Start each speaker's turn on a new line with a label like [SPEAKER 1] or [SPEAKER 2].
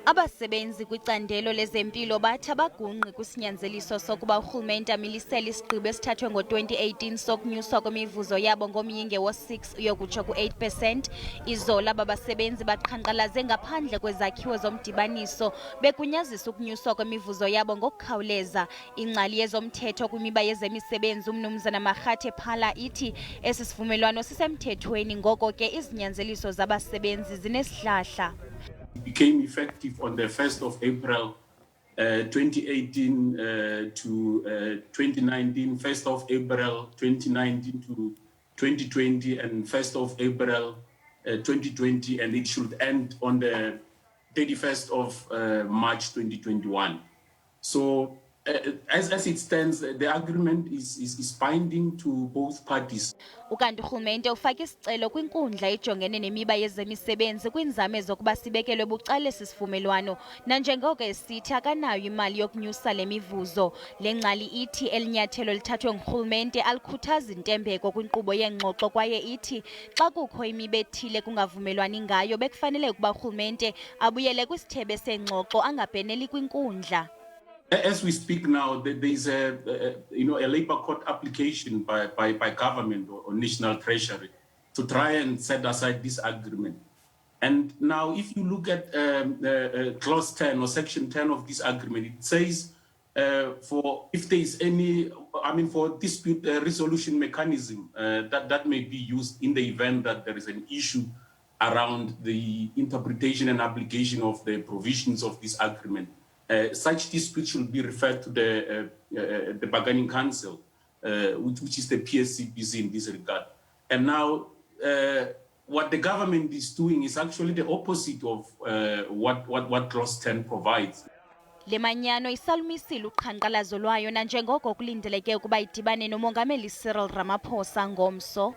[SPEAKER 1] Abasebenzi kwicandelo lezempilo bathi abagungqi kwisinyanzeliso sokuba urhulumente amilisele isigqibo esithathwe ngo-2018 sokunyuswa kwemivuzo yabo ngomyinge wo-6 uyokutsho ku-8%. Izolo babasebenzi baqhankqalaze ngaphandle kwezakhiwo zomdibaniso begunyazisa ukunyuswa kwemivuzo yabo ngokukhawuleza. Ingcali yezomthetho kwimiba yezemisebenzi umnumzana Magate Phala ithi esi sivumelwano sisemthethweni, ngoko ke izinyanzeliso zabasebenzi zinesihlahla.
[SPEAKER 2] It became effective on the 1st of April 2018 to 2019, 1st of April 2019 to 2020, and 1st of April 2020, and it should end on the 31st of March 2021. So as it stands, the agreement is binding to both parties.
[SPEAKER 1] Ukanti urhulumente ufake isicelo kwinkundla ejongene nemiba yezemisebenzi kwiinzame zokuba sibekelwe bucala esi sivumelwano, nanjengoko esithi akanayo imali yokunyusa le mivuzo. Le ngcali ithi elinyathelo lithathwe ngurhulumente alikhuthazi intembeko kwinkqubo yeengxoxo, kwaye ithi xa kukho imiba ethile kungavumelwani ngayo bekufanele ukuba urhulumente abuyele kwisithebe seengxoxo angabheneli kwinkundla.
[SPEAKER 2] As we speak now, there is a labor court application by government or national treasury to try and set aside this agreement. And now, if you look at clause 10 or section 10 of this agreement, it says for dispute resolution mechanism that may be used in the event that there is an issue around the interpretation and application of the provisions of this agreement. Such disputes should be referred to the bargaining council, which is the PSCBC in this regard. And now, what the government is doing is actually the opposite of what clause 10 provides.
[SPEAKER 1] Lemanyano isalumisile uqhankqalazo lwayo nanjengoko kulindeleke ukuba idibane nomongameli Cyril Ramaphosa ngomso.